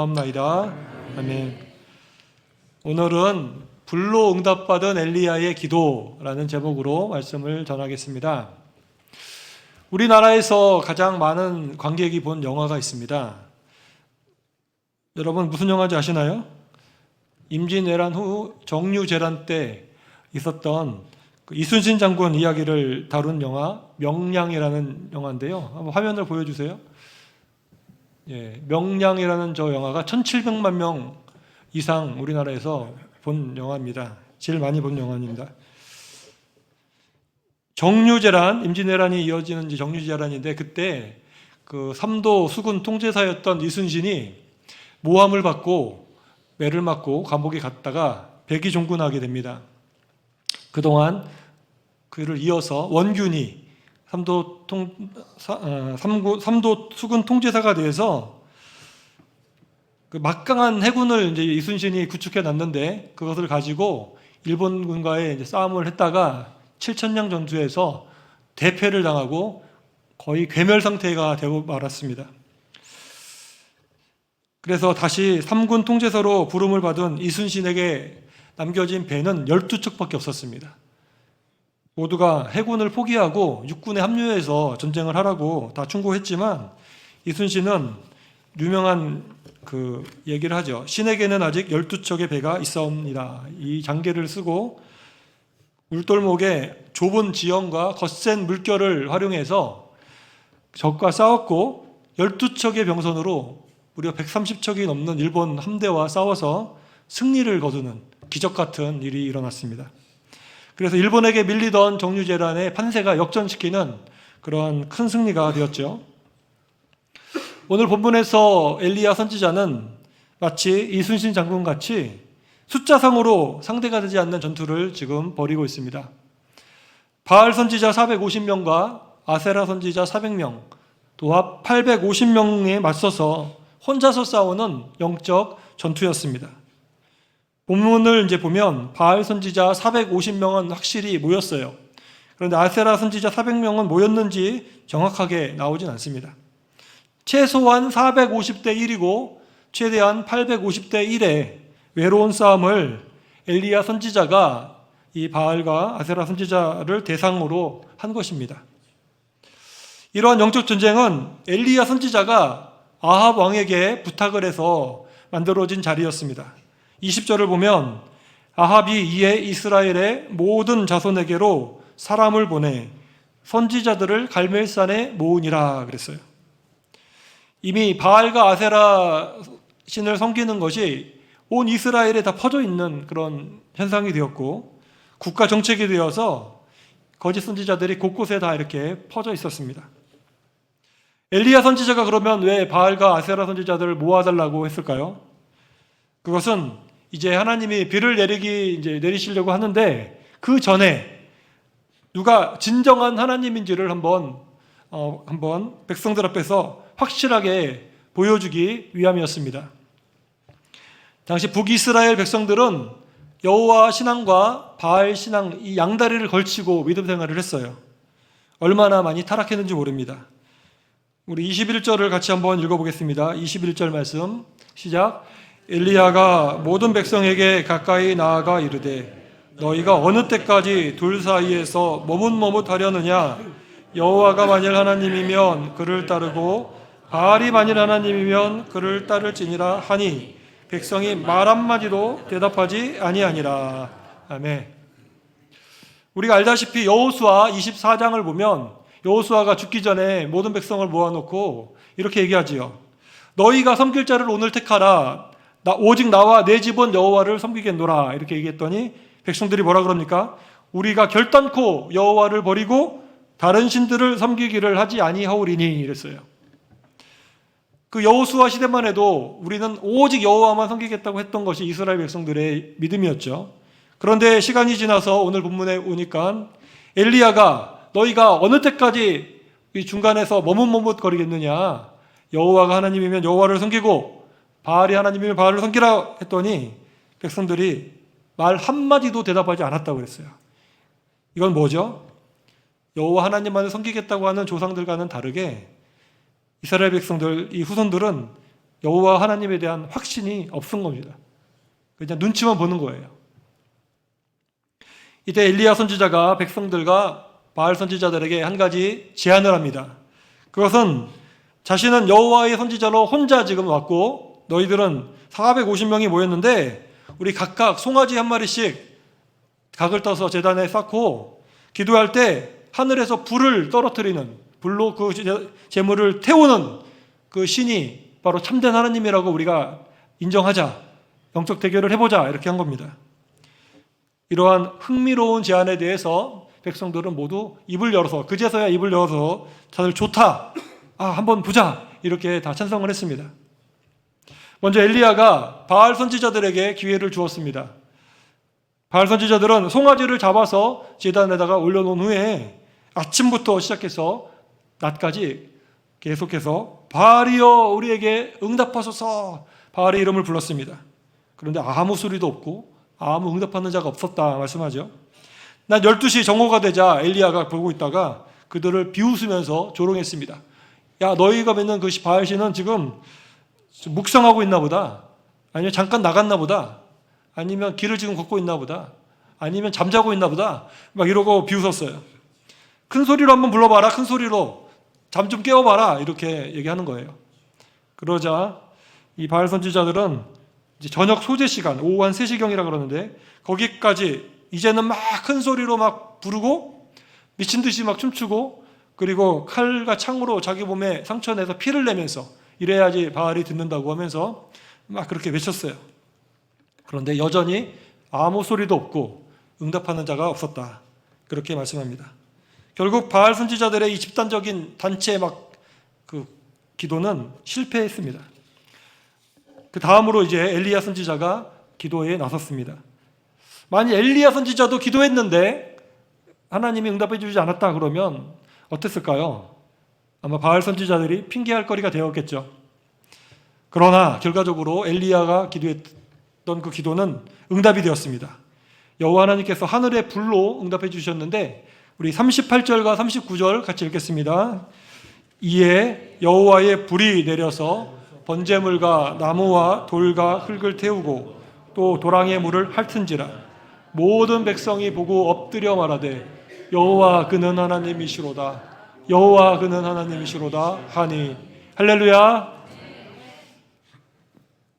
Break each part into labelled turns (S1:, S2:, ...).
S1: 합나이다. 아멘. 오늘은 불로 응답받은 엘리야의 기도라는 제목으로 말씀을 전하겠습니다. 우리나라에서 가장 많은 관객이 본 영화가 있습니다. 여러분 무슨 영화인지 아시나요? 임진왜란 후 정유재란 때 있었던 이순신 장군 이야기를 다룬 영화 명량이라는 영화인데요. 한번 화면을 보여주세요. 명량이라는 저 영화가 1700만 명 이상 우리나라에서 본 영화입니다. 제일 많이 본 영화입니다. 정유재란, 임진왜란이 이어지는 정유재란인데 그때 그 삼도 수군 통제사였던 이순신이 모함을 받고 매를 맞고 감옥에 갔다가 백의종군하게 됩니다. 그동안 그를 이어서 원균이 삼도 수군 통제사가 돼서 그 막강한 해군을 이제 이순신이 구축해 놨는데 그것을 가지고 일본군과의 이제 싸움을 했다가 칠천량 전투에서 대패를 당하고 거의 괴멸 상태가 되고 말았습니다. 그래서 다시 삼군 통제사로 부름을 받은 이순신에게 남겨진 배는 12척밖에 없었습니다. 모두가 해군을 포기하고 육군에 합류해서 전쟁을 하라고 다 충고했지만 이순신은 유명한 그 얘기를 하죠. 신에게는 아직 12척의 배가 있사옵니다. 이 장계를 쓰고 울돌목의 좁은 지형과 거센 물결을 활용해서 적과 싸웠고 12척의 병선으로 무려 130척이 넘는 일본 함대와 싸워서 승리를 거두는 기적 같은 일이 일어났습니다. 그래서 일본에게 밀리던 정유재란의 판세가 역전시키는 그러한 큰 승리가 되었죠. 오늘 본문에서 엘리야 선지자는 마치 이순신 장군같이 숫자상으로 상대가 되지 않는 전투를 지금 벌이고 있습니다. 바알 선지자 450명과 아세라 선지자 400명, 도합 850명에 맞서서 혼자서 싸우는 영적 전투였습니다. 본문을 이제 보면 바알 선지자 450명은 확실히 모였어요. 그런데 아세라 선지자 400명은 모였는지 정확하게 나오진 않습니다. 최소한 450대 1이고 최대한 850대 1의 외로운 싸움을 엘리야 선지자가 이 바알과 아세라 선지자를 대상으로 한 것입니다. 이러한 영적 전쟁은 엘리야 선지자가 아합 왕에게 부탁을 해서 만들어진 자리였습니다. 20절을 보면 아합이 이에 이스라엘의 모든 자손에게로 사람을 보내 선지자들을 갈멜산에 모으니라 그랬어요. 이미 바알과 아세라 신을 섬기는 것이 온 이스라엘에 다 퍼져 있는 그런 현상이 되었고 국가 정책이 되어서 거짓 선지자들이 곳곳에 다 이렇게 퍼져 있었습니다. 엘리야 선지자가 그러면 왜 바알과 아세라 선지자들을 모아달라고 했을까요? 그것은 이제 하나님이 비를 내리시려고 하는데 그 전에 누가 진정한 하나님인지를 한번 백성들 앞에서 확실하게 보여주기 위함이었습니다. 당시 북이스라엘 백성들은 여호와 신앙과 바알 신앙 이 양다리를 걸치고 믿음 생활을 했어요. 얼마나 많이 타락했는지 모릅니다. 우리 21절을 같이 한번 읽어보겠습니다. 21절 말씀 시작. 엘리야가 모든 백성에게 가까이 나아가 이르되 너희가 어느 때까지 둘 사이에서 머뭇머뭇하려느냐. 여호와가 만일 하나님이면 그를 따르고 바알이 만일 하나님이면 그를 따를지니라 하니 백성이 말 한마디도 대답하지 아니하니라. 아멘. 우리가 알다시피 여호수아 24장을 보면 여호수아가 죽기 전에 모든 백성을 모아놓고 이렇게 얘기하지요. 너희가 섬길 자를 오늘 택하라. 오직 나와 내 집은 여호와를 섬기겠노라. 이렇게 얘기했더니 백성들이 뭐라 그럽니까? 우리가 결단코 여호와를 버리고 다른 신들을 섬기기를 하지 아니하오리니 이랬어요. 그 여호수아 시대만 해도 우리는 오직 여호와만 섬기겠다고 했던 것이 이스라엘 백성들의 믿음이었죠. 그런데 시간이 지나서 오늘 본문에 오니까 엘리야가 너희가 어느 때까지 이 중간에서 머뭇머뭇거리겠느냐. 여호와가 하나님이면 여호와를 섬기고 바알이 하나님이면 바알을 섬기라 했더니 백성들이 말 한마디도 대답하지 않았다고 그랬어요. 이건 뭐죠? 여호와 하나님만을 섬기겠다고 하는 조상들과는 다르게 이스라엘 백성들, 이 후손들은 여호와 하나님에 대한 확신이 없은 겁니다. 그냥 눈치만 보는 거예요. 이때 엘리야 선지자가 백성들과 바알 선지자들에게 한 가지 제안을 합니다. 그것은 자신은 여호와의 선지자로 혼자 지금 왔고 너희들은 450명이 모였는데 우리 각각 송아지 한 마리씩 각을 떠서 제단에 쌓고 기도할 때 하늘에서 불을 떨어뜨리는, 불로 그 제물을 태우는 그 신이 바로 참된 하나님이라고 우리가 인정하자, 영적 대결을 해보자, 이렇게 한 겁니다. 이러한 흥미로운 제안에 대해서 백성들은 모두 입을 열어서, 그제서야 입을 열어서 다들 좋다, 한번 보자, 이렇게 다 찬성을 했습니다. 먼저 엘리야가 바알 선지자들에게 기회를 주었습니다. 바알 선지자들은 송아지를 잡아서 제단에다가 올려놓은 후에 아침부터 시작해서 낮까지 계속해서 바알이여 우리에게 응답하소서, 바알의 이름을 불렀습니다. 그런데 아무 소리도 없고 아무 응답하는 자가 없었다 말씀하죠. 난 12시 정오가 되자 엘리야가 보고 있다가 그들을 비웃으면서 조롱했습니다. 야, 너희가 믿는 그 바알신은 지금 묵상하고 있나 보다, 아니면 잠깐 나갔나 보다, 아니면 길을 지금 걷고 있나 보다, 아니면 잠자고 있나 보다, 막 이러고 비웃었어요. 큰 소리로 한번 불러봐라, 큰 소리로 잠 좀 깨워봐라, 이렇게 얘기하는 거예요. 그러자 이 바알 선지자들은 이제 저녁 소재 시간, 오후 한 3시경이라 그러는데 거기까지 이제는 막 큰 소리로 막 부르고 미친 듯이 막 춤추고, 그리고 칼과 창으로 자기 몸에 상처 내서 피를 내면서 이래야지 바알이 듣는다고 하면서 막 그렇게 외쳤어요. 그런데 여전히 아무 소리도 없고 응답하는 자가 없었다, 그렇게 말씀합니다. 결국 바알 선지자들의 이 집단적인 단체 그 기도는 실패했습니다. 그 다음으로 이제 엘리야 선지자가 기도에 나섰습니다. 만약 엘리야 선지자도 기도했는데 하나님이 응답해 주지 않았다 그러면 어땠을까요? 아마 바알 선지자들이 핑계할 거리가 되었겠죠. 그러나 결과적으로 엘리야가 기도했던 그 기도는 응답이 되었습니다. 여호와 하나님께서 하늘의 불로 응답해 주셨는데 우리 38절과 39절 같이 읽겠습니다. 이에 여호와의 불이 내려서 번제물과 나무와 돌과 흙을 태우고 또 도랑의 물을 핥은지라 모든 백성이 보고 엎드려 말하되 여호와 그는 하나님이시로다, 여호와 그는 하나님이시로다 하니. 할렐루야.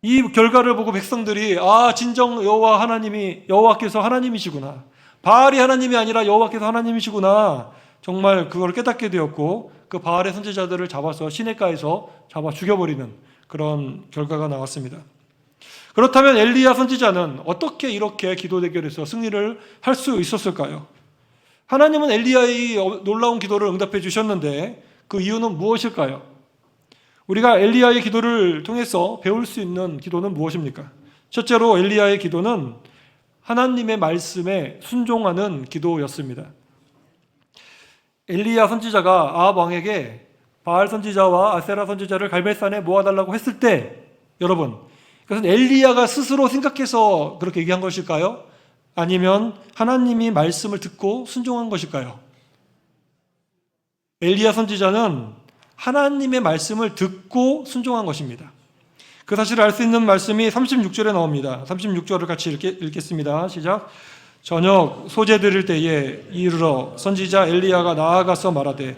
S1: 이 결과를 보고 백성들이 진정 여호와께서 하나님이시구나, 바알이 하나님이 아니라 여호와께서 하나님이시구나, 정말 그걸 깨닫게 되었고 그 바알의 선지자들을 잡아서 시내가에서 잡아 죽여버리는 그런 결과가 나왔습니다. 그렇다면 엘리야 선지자는 어떻게 이렇게 기도 대결에서 승리를 할 수 있었을까요? 하나님은 엘리야의 놀라운 기도를 응답해 주셨는데 그 이유는 무엇일까요? 우리가 엘리야의 기도를 통해서 배울 수 있는 기도는 무엇입니까? 첫째로 엘리야의 기도는 하나님의 말씀에 순종하는 기도였습니다. 엘리야 선지자가 아합 왕에게 바알 선지자와 아세라 선지자를 갈멜산에 모아달라고 했을 때, 여러분, 그것은 엘리야가 스스로 생각해서 그렇게 얘기한 것일까요? 아니면 하나님이 말씀을 듣고 순종한 것일까요? 엘리야 선지자는 하나님의 말씀을 듣고 순종한 것입니다. 그 사실을 알 수 있는 말씀이 36절에 나옵니다. 36절을 같이 읽겠습니다. 시작. 저녁 소재 드릴 때에 이르러 선지자 엘리야가 나아가서 말하되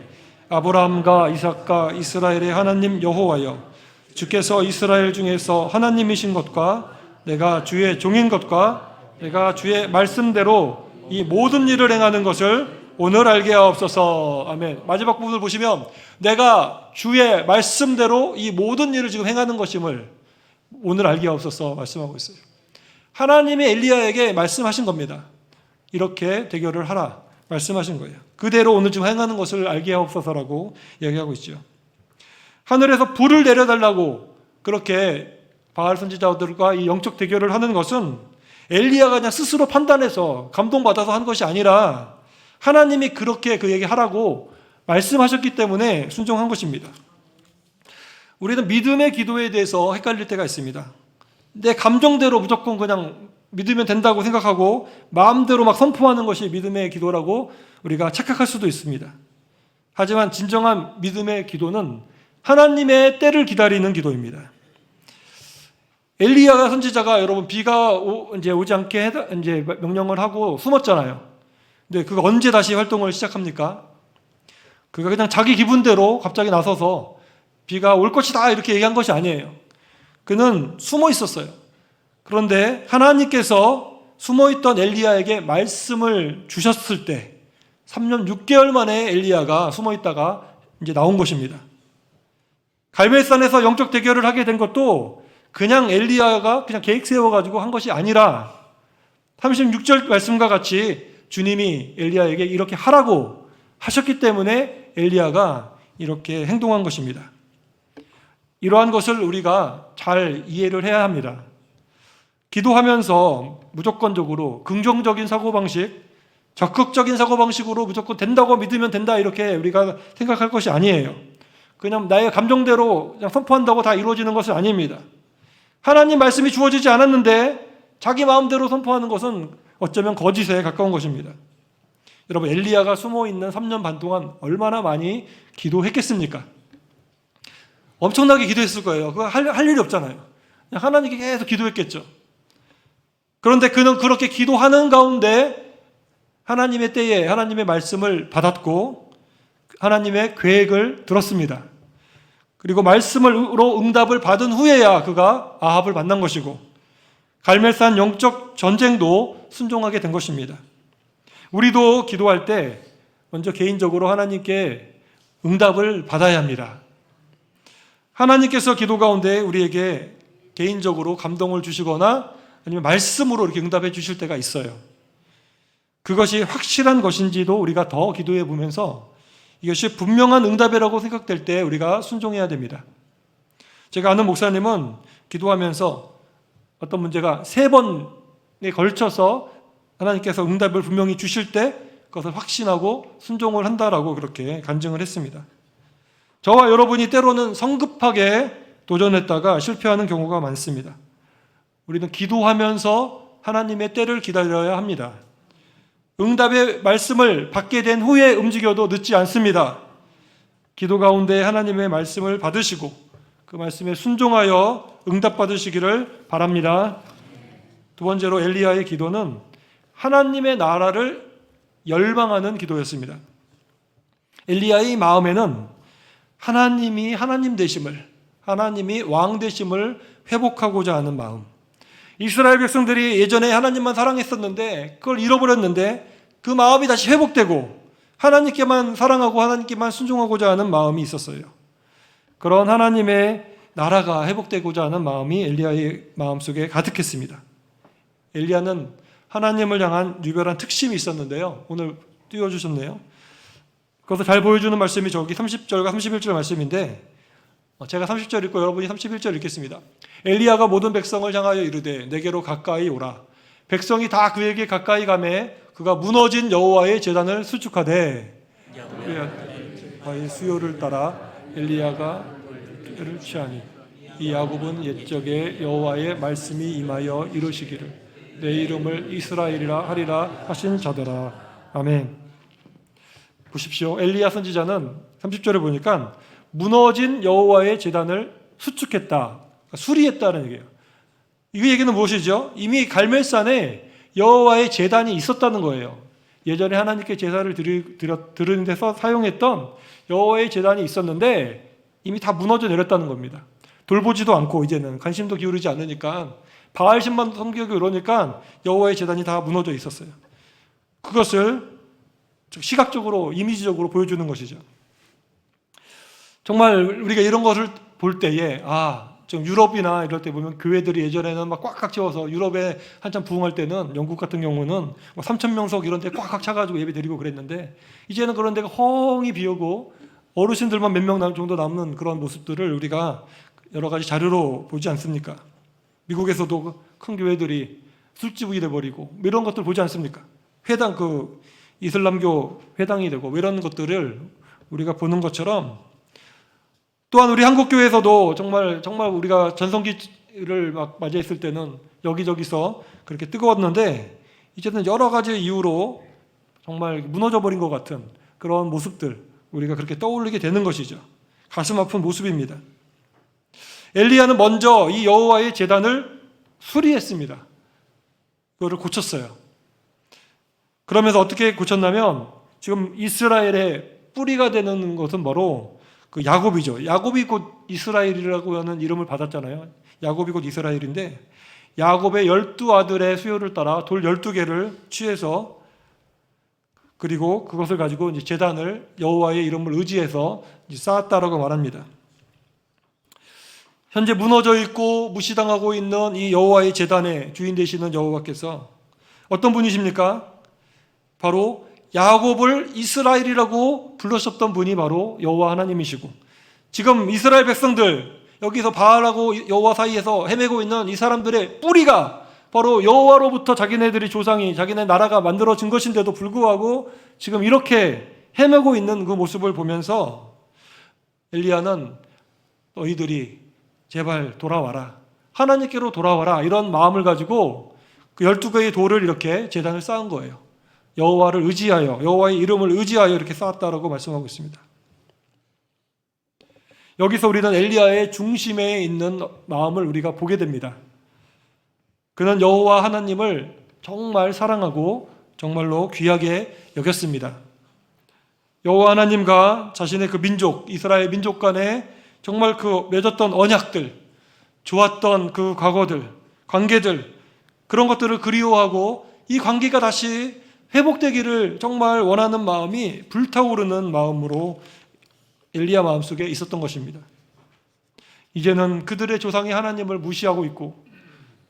S1: 아브라함과 이삭과 이스라엘의 하나님 여호와여, 주께서 이스라엘 중에서 하나님이신 것과 내가 주의 종인 것과 내가 주의 말씀대로 이 모든 일을 행하는 것을 오늘 알게 하옵소서. 아멘. 마지막 부분을 보시면 내가 주의 말씀대로 이 모든 일을 지금 행하는 것임을 오늘 알게 하옵소서 말씀하고 있어요. 하나님이 엘리야에게 말씀하신 겁니다. 이렇게 대결을 하라 말씀하신 거예요. 그대로 오늘 지금 행하는 것을 알게 하옵소서라고 얘기하고 있죠. 하늘에서 불을 내려달라고 그렇게 바알 선지자들과 이 영적 대결을 하는 것은 엘리야가 그냥 스스로 판단해서 감동받아서 한 것이 아니라 하나님이 그렇게 그 얘기하라고 말씀하셨기 때문에 순종한 것입니다. 우리는 믿음의 기도에 대해서 헷갈릴 때가 있습니다. 내 감정대로 무조건 그냥 믿으면 된다고 생각하고 마음대로 막 선포하는 것이 믿음의 기도라고 우리가 착각할 수도 있습니다. 하지만 진정한 믿음의 기도는 하나님의 때를 기다리는 기도입니다. 엘리야가 선지자가 여러분 비가 이제 오지 않게 이제 명령을 하고 숨었잖아요. 근데 그가 언제 다시 활동을 시작합니까? 그가 그냥 자기 기분대로 갑자기 나서서 비가 올 것이다 이렇게 얘기한 것이 아니에요. 그는 숨어 있었어요. 그런데 하나님께서 숨어있던 엘리야에게 말씀을 주셨을 때 3년 6개월 만에 엘리야가 숨어있다가 이제 나온 것입니다. 갈멜산에서 영적 대결을 하게 된 것도 그냥 엘리야가 그냥 계획 세워가지고 한 것이 아니라 36절 말씀과 같이 주님이 엘리야에게 이렇게 하라고 하셨기 때문에 엘리야가 이렇게 행동한 것입니다. 이러한 것을 우리가 잘 이해를 해야 합니다. 기도하면서 무조건적으로 긍정적인 사고방식, 적극적인 사고방식으로 무조건 된다고 믿으면 된다 이렇게 우리가 생각할 것이 아니에요. 그냥 나의 감정대로 그냥 선포한다고 다 이루어지는 것은 아닙니다. 하나님 말씀이 주어지지 않았는데 자기 마음대로 선포하는 것은 어쩌면 거짓에 가까운 것입니다. 여러분, 엘리야가 숨어있는 3년 반 동안 얼마나 많이 기도했겠습니까? 엄청나게 기도했을 거예요. 그거 할 일이 없잖아요. 그냥 하나님께 계속 기도했겠죠. 그런데 그는 그렇게 기도하는 가운데 하나님의 때에 하나님의 말씀을 받았고 하나님의 계획을 들었습니다. 그리고 말씀으로 응답을 받은 후에야 그가 아합을 만난 것이고 갈멜산 영적 전쟁도 순종하게 된 것입니다. 우리도 기도할 때 먼저 개인적으로 하나님께 응답을 받아야 합니다. 하나님께서 기도 가운데 우리에게 개인적으로 감동을 주시거나 아니면 말씀으로 이렇게 응답해 주실 때가 있어요. 그것이 확실한 것인지도 우리가 더 기도해 보면서 이것이 분명한 응답이라고 생각될 때 우리가 순종해야 됩니다. 제가 아는 목사님은 기도하면서 어떤 문제가 3번에 걸쳐서 하나님께서 응답을 분명히 주실 때 그것을 확신하고 순종을 한다라고 그렇게 간증을 했습니다. 저와 여러분이 때로는 성급하게 도전했다가 실패하는 경우가 많습니다. 우리는 기도하면서 하나님의 때를 기다려야 합니다. 응답의 말씀을 받게 된 후에 움직여도 늦지 않습니다. 기도 가운데 하나님의 말씀을 받으시고 그 말씀에 순종하여 응답받으시기를 바랍니다. 두 번째로 엘리야의 기도는 하나님의 나라를 열망하는 기도였습니다. 엘리야의 마음에는 하나님이 하나님 되심을, 하나님이 왕 되심을 회복하고자 하는 마음. 이스라엘 백성들이 예전에 하나님만 사랑했었는데 그걸 잃어버렸는데 그 마음이 다시 회복되고 하나님께만 사랑하고 하나님께만 순종하고자 하는 마음이 있었어요. 그런 하나님의 나라가 회복되고자 하는 마음이 엘리야의 마음속에 가득했습니다. 엘리야는 하나님을 향한 유별한 특심이 있었는데요. 오늘 띄워주셨네요. 그것을 잘 보여주는 말씀이 저기 30절과 31절 말씀인데 제가 30절 읽고 여러분이 31절 읽겠습니다. 엘리야가 모든 백성을 향하여 이르되 내게로 가까이 오라. 백성이 다 그에게 가까이 가매 그가 무너진 여호와의 제단을 수축하되 여호와의 수요를 따라 엘리야가 를 취하니 이 야곱은 옛적에 여호와의 말씀이 임하여 이루시기를 내 이름을 이스라엘이라 하리라 하신 자더라. 아멘. 보십시오. 엘리야 선지자는 30절에 보니까 무너진 여호와의 제단을 수축했다, 수리했다는 얘기예요. 이 얘기는 무엇이죠? 이미 갈멜산에 여호와의 제단이 있었다는 거예요. 예전에 하나님께 제사를 드리는 데서 사용했던 여호와의 제단이 있었는데 이미 다 무너져 내렸다는 겁니다. 돌보지도 않고 이제는 관심도 기울이지 않으니까 바알신만 섬기고 이러니까 여호와의 제단이 다 무너져 있었어요. 그것을 시각적으로 이미지적으로 보여주는 것이죠. 정말 우리가 이런 것을 볼 때에 좀 유럽이나 이럴 때 보면 교회들이 예전에는 막 꽉꽉 채워서 유럽에 한참 부흥할 때는 영국 같은 경우는 3,000명석 이런 데 꽉꽉 차가지고 예배 드리고 그랬는데 이제는 그런 데가 헝이 비어고 어르신들만 몇 명 정도 남는 그런 모습들을 우리가 여러 가지 자료로 보지 않습니까? 미국에서도 큰 교회들이 술집이 돼버리고 이런 것들 보지 않습니까? 회당 이슬람교 회당이 되고 이런 것들을 우리가 보는 것처럼 또한 우리 한국교회에서도 정말 우리가 전성기를 막 맞이했을 때는 여기저기서 그렇게 뜨거웠는데 이제는 여러 가지 이유로 정말 무너져버린 것 같은 그런 모습들 우리가 그렇게 떠올리게 되는 것이죠. 가슴 아픈 모습입니다. 엘리야는 먼저 이 여호와의 제단을 수리했습니다. 그거를 고쳤어요. 그러면서 어떻게 고쳤냐면 지금 이스라엘의 뿌리가 되는 것은 바로 그 야곱이죠. 야곱이 곧 이스라엘이라고 하는 이름을 받았잖아요. 야곱이 곧 이스라엘인데 야곱의 12아들의 수요를 따라 돌 12개를 취해서 그리고 그것을 가지고 이제 제단을 여호와의 이름을 의지해서 쌓았다라고 말합니다. 현재 무너져 있고 무시당하고 있는 이 여호와의 제단의 주인 되시는 여호와께서 어떤 분이십니까? 바로 야곱을 이스라엘이라고 불러셨던 분이 바로 여호와 하나님이시고 지금 이스라엘 백성들 여기서 바알하고 여호와 사이에서 헤매고 있는 이 사람들의 뿌리가 바로 여호와로부터 자기네들이 조상이 자기네 나라가 만들어진 것인데도 불구하고 지금 이렇게 헤매고 있는 그 모습을 보면서 엘리야는 너희들이 제발 돌아와라, 하나님께로 돌아와라, 이런 마음을 가지고 그 12개의 돌을 이렇게 제단을 쌓은 거예요. 여호와를 의지하여, 여호와의 이름을 의지하여 이렇게 쌓았다라고 말씀하고 있습니다. 여기서 우리는 엘리야의 중심에 있는 마음을 우리가 보게 됩니다. 그는 여호와 하나님을 정말 사랑하고 정말로 귀하게 여겼습니다. 여호와 하나님과 자신의 그 민족, 이스라엘 민족 간에 정말 그 맺었던 언약들, 좋았던 그 과거들, 관계들, 그런 것들을 그리워하고 이 관계가 다시 회복되기를 정말 원하는 마음이 불타오르는 마음으로 엘리야 마음속에 있었던 것입니다. 이제는 그들의 조상이 하나님을 무시하고 있고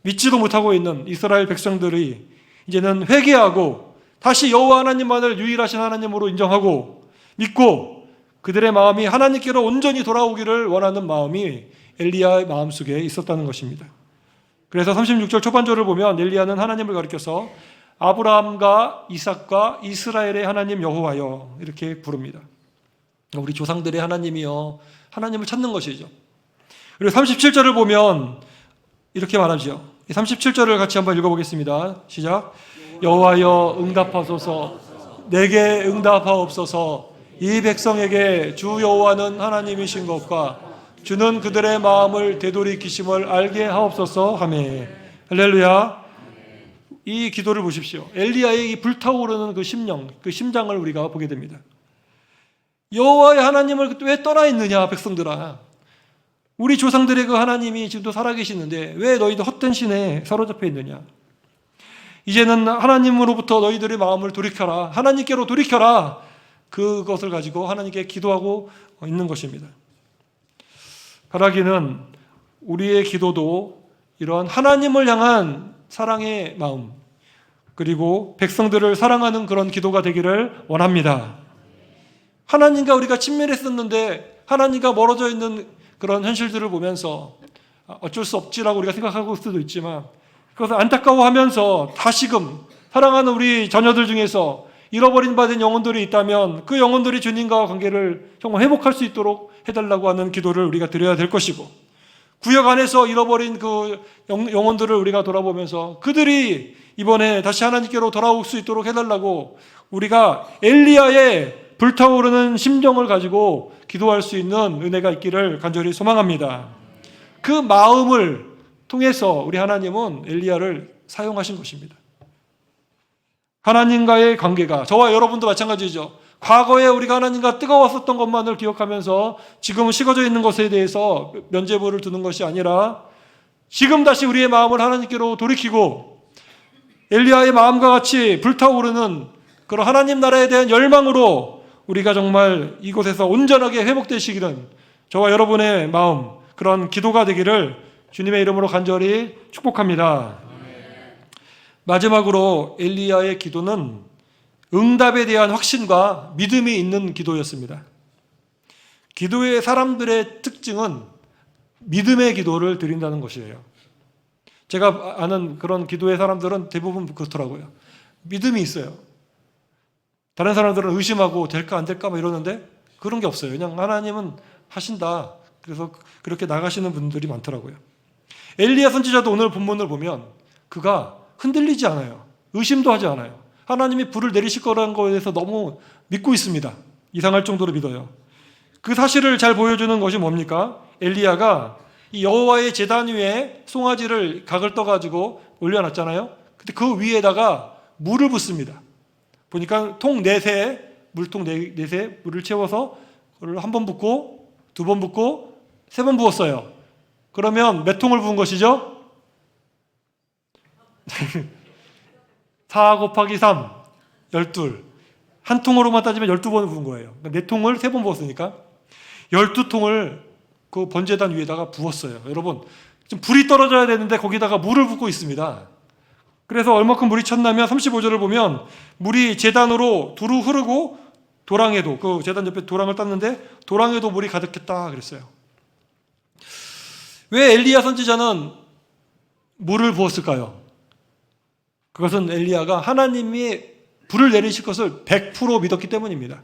S1: 믿지도 못하고 있는 이스라엘 백성들이 이제는 회개하고 다시 여호와 하나님만을 유일하신 하나님으로 인정하고 믿고 그들의 마음이 하나님께로 온전히 돌아오기를 원하는 마음이 엘리야의 마음속에 있었다는 것입니다. 그래서 36절 초반절을 보면 엘리야는 하나님을 가리켜서 아브라함과 이삭과 이스라엘의 하나님 여호와여 이렇게 부릅니다. 우리 조상들의 하나님이여, 하나님을 찾는 것이죠. 그리고 37절을 보면 이렇게 말하죠. 37절을 같이 한번 읽어보겠습니다. 시작. 여호와여 응답하소서, 내게 응답하옵소서. 이 백성에게 주 여호와는 하나님이신 것과 주는 그들의 마음을 되돌이키심을 알게 하옵소서 하매. 할렐루야. 이 기도를 보십시오. 엘리야의 이 불타오르는 그 심령, 그 심장을 우리가 보게 됩니다. 여호와의 하나님을 왜 떠나 있느냐 백성들아. 우리 조상들의 그 하나님이 지금도 살아계시는데 왜 너희들 헛된 신에 사로잡혀 있느냐. 이제는 하나님으로부터 너희들의 마음을 돌이켜라, 하나님께로 돌이켜라. 그것을 가지고 하나님께 기도하고 있는 것입니다. 바라기는 우리의 기도도 이런 하나님을 향한 사랑의 마음, 그리고 백성들을 사랑하는 그런 기도가 되기를 원합니다. 하나님과 우리가 친밀했었는데 하나님과 멀어져 있는 그런 현실들을 보면서 어쩔 수 없지라고 우리가 생각하고 있을 수도 있지만 그것을 안타까워하면서 다시금 사랑하는 우리 자녀들 중에서 잃어버린 바 된 영혼들이 있다면 그 영혼들이 주님과 관계를 정말 회복할 수 있도록 해달라고 하는 기도를 우리가 드려야 될 것이고, 구역 안에서 잃어버린 그 영혼들을 우리가 돌아보면서 그들이 이번에 다시 하나님께로 돌아올 수 있도록 해달라고 우리가 엘리야의 불타오르는 심정을 가지고 기도할 수 있는 은혜가 있기를 간절히 소망합니다. 그 마음을 통해서 우리 하나님은 엘리야를 사용하신 것입니다. 하나님과의 관계가, 저와 여러분도 마찬가지죠. 과거에 우리가 하나님과 뜨거웠었던 것만을 기억하면서 지금은 식어져 있는 것에 대해서 면죄부를 두는 것이 아니라 지금 다시 우리의 마음을 하나님께로 돌이키고 엘리야의 마음과 같이 불타오르는 그런 하나님 나라에 대한 열망으로 우리가 정말 이곳에서 온전하게 회복되시기를 저와 여러분의 마음, 그런 기도가 되기를 주님의 이름으로 간절히 축복합니다. 마지막으로 엘리야의 기도는 응답에 대한 확신과 믿음이 있는 기도였습니다. 기도의 사람들의 특징은 믿음의 기도를 드린다는 것이에요. 제가 아는 그런 기도의 사람들은 대부분 그렇더라고요. 믿음이 있어요. 다른 사람들은 의심하고 될까 안 될까 막 이러는데 그런 게 없어요. 그냥 하나님은 하신다. 그래서 그렇게 나가시는 분들이 많더라고요. 엘리야 선지자도 오늘 본문을 보면 그가 흔들리지 않아요. 의심도 하지 않아요. 하나님이 불을 내리실 거라는 거에 대해서 너무 믿고 있습니다. 이상할 정도로 믿어요. 그 사실을 잘 보여주는 것이 뭡니까? 엘리야가 이 여호와의 제단 위에 송아지를 각을 떠가지고 올려놨잖아요. 근데 그 위에다가 물을 붓습니다. 보니까 통 4새, 물통 4새 물을 채워서 그걸 한 번 붓고 2번 붓고 3번 부었어요. 그러면 몇 통을 부은 것이죠? 4 곱하기 3, 12. 한 통으로만 따지면 12번을 부은 거예요. 그러니까 4통을 3번 부었으니까 12통을 그 번제단 위에다가 부었어요. 여러분, 지금 불이 떨어져야 되는데 거기다가 물을 붓고 있습니다. 그래서 얼마큼 물이 쳤냐면 35절을 보면 물이 제단으로 두루 흐르고 도랑에도, 그 제단 옆에 도랑을 땄는데 도랑에도 물이 가득했다 그랬어요. 왜 엘리야 선지자는 물을 부었을까요? 그것은 엘리야가 하나님이 불을 내리실 것을 100% 믿었기 때문입니다.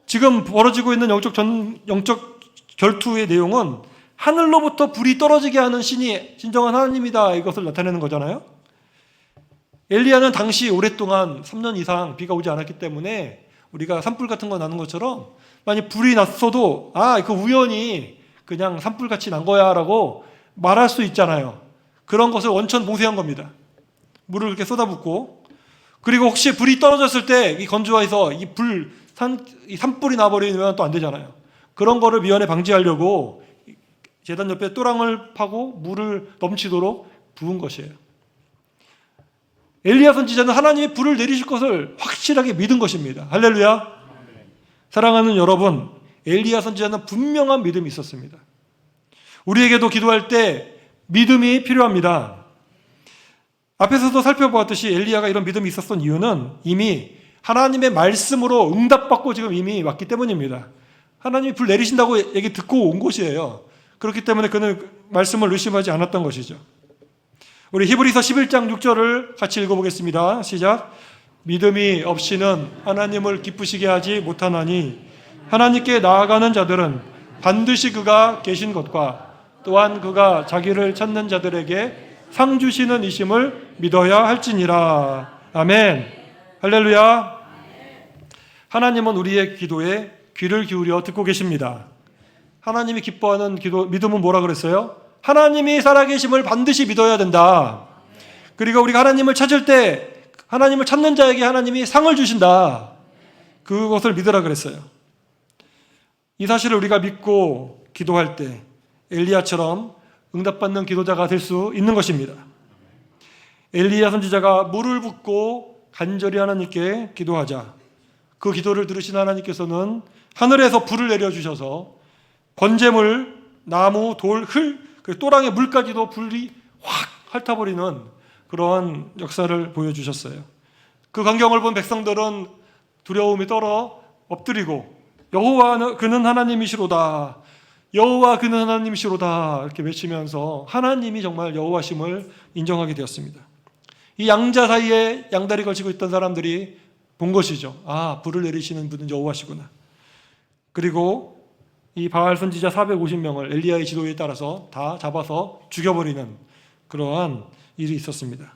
S1: 지금 벌어지고 있는 영적 결투의 내용은 하늘로부터 불이 떨어지게 하는 신이 진정한 하나님이다, 이것을 나타내는 거잖아요. 엘리야는 당시 오랫동안 3년 이상 비가 오지 않았기 때문에 우리가 산불 같은 거 나는 것처럼 만약 불이 났어도 그 우연히 그냥 산불같이 난 거야 라고 말할 수 있잖아요. 그런 것을 원천 봉쇄한 겁니다. 물을 이렇게 쏟아붓고, 그리고 혹시 불이 떨어졌을 때 이 건조해서 이 산불이 나버리면 또 안 되잖아요. 그런 거를 미연에 방지하려고 제단 옆에 또랑을 파고 물을 넘치도록 부은 것이에요. 엘리야 선지자는 하나님이 불을 내리실 것을 확실하게 믿은 것입니다. 할렐루야. 사랑하는 여러분, 엘리야 선지자는 분명한 믿음이 있었습니다. 우리에게도 기도할 때 믿음이 필요합니다. 앞에서도 살펴보았듯이 엘리야가 이런 믿음이 있었던 이유는 이미 하나님의 말씀으로 응답받고 지금 이미 왔기 때문입니다. 하나님이 불 내리신다고 얘기 듣고 온 것이에요. 그렇기 때문에 그는 말씀을 의심하지 않았던 것이죠. 우리 히브리서 11장 6절을 같이 읽어보겠습니다. 시작. 믿음이 없이는 하나님을 기쁘시게 하지 못하나니 하나님께 나아가는 자들은 반드시 그가 계신 것과 또한 그가 자기를 찾는 자들에게 상 주시는 이심을 믿어야 할지니라. 아멘. 할렐루야. 하나님은 우리의 기도에 귀를 기울여 듣고 계십니다. 하나님이 기뻐하는 기도, 믿음은 뭐라 그랬어요? 하나님이 살아계심을 반드시 믿어야 된다. 그리고 우리가 하나님을 찾을 때 하나님을 찾는 자에게 하나님이 상을 주신다. 그것을 믿으라 그랬어요. 이 사실을 우리가 믿고 기도할 때 엘리야처럼 응답받는 기도자가 될 수 있는 것입니다. 엘리야 선지자가 물을 붓고 간절히 하나님께 기도하자 그 기도를 들으신 하나님께서는 하늘에서 불을 내려주셔서 번제물, 나무, 돌, 또랑의 물까지도 불이 확 핥아버리는 그러한 역사를 보여주셨어요. 그 광경을 본 백성들은 두려움이 떨어 엎드리고 여호와 그는 하나님이시로다, 여호와 그는 하나님이시로다 이렇게 외치면서 하나님이 정말 여호와심을 인정하게 되었습니다. 이 양자 사이에 양다리 걸치고 있던 사람들이 본 것이죠. 불을 내리시는 분은 여호와시구나. 그리고 이 바알 선지자 450명을 엘리야의 지도에 따라서 다 잡아서 죽여버리는 그러한 일이 있었습니다.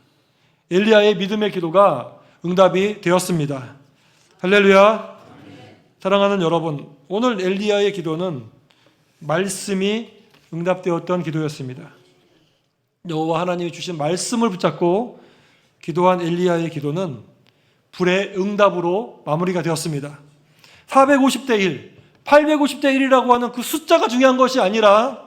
S1: 엘리야의 믿음의 기도가 응답이 되었습니다. 할렐루야. 사랑하는 여러분, 오늘 엘리야의 기도는 말씀이 응답되었던 기도였습니다. 여호와 하나님이 주신 말씀을 붙잡고 기도한 엘리야의 기도는 불의 응답으로 마무리가 되었습니다. 450대 1, 850대 1이라고 하는 그 숫자가 중요한 것이 아니라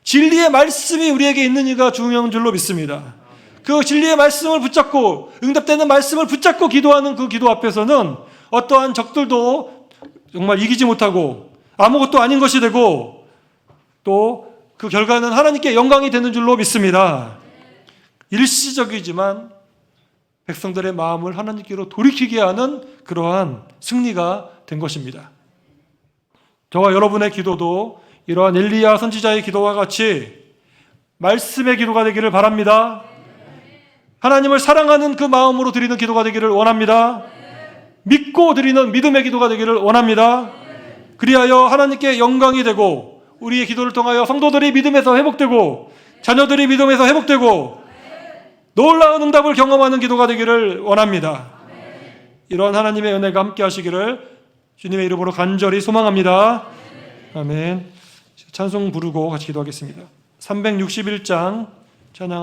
S1: 진리의 말씀이 우리에게 있는 이가 중요한 줄로 믿습니다. 그 진리의 말씀을 붙잡고 응답되는 말씀을 붙잡고 기도하는 그 기도 앞에서는 어떠한 적들도 정말 이기지 못하고 아무것도 아닌 것이 되고 또 그 결과는 하나님께 영광이 되는 줄로 믿습니다. 일시적이지만 백성들의 마음을 하나님께로 돌이키게 하는 그러한 승리가 된 것입니다. 저와 여러분의 기도도 이러한 엘리야 선지자의 기도와 같이 말씀의 기도가 되기를 바랍니다. 하나님을 사랑하는 그 마음으로 드리는 기도가 되기를 원합니다. 믿고 드리는 믿음의 기도가 되기를 원합니다. 그리하여 하나님께 영광이 되고 우리의 기도를 통하여 성도들이 믿음에서 회복되고 자녀들이 믿음에서 회복되고 놀라운 응답을 경험하는 기도가 되기를 원합니다. 이런 하나님의 은혜가 함께 하시기를 주님의 이름으로 간절히 소망합니다. 아멘. 찬송 부르고 같이 기도하겠습니다. 361장 찬양하시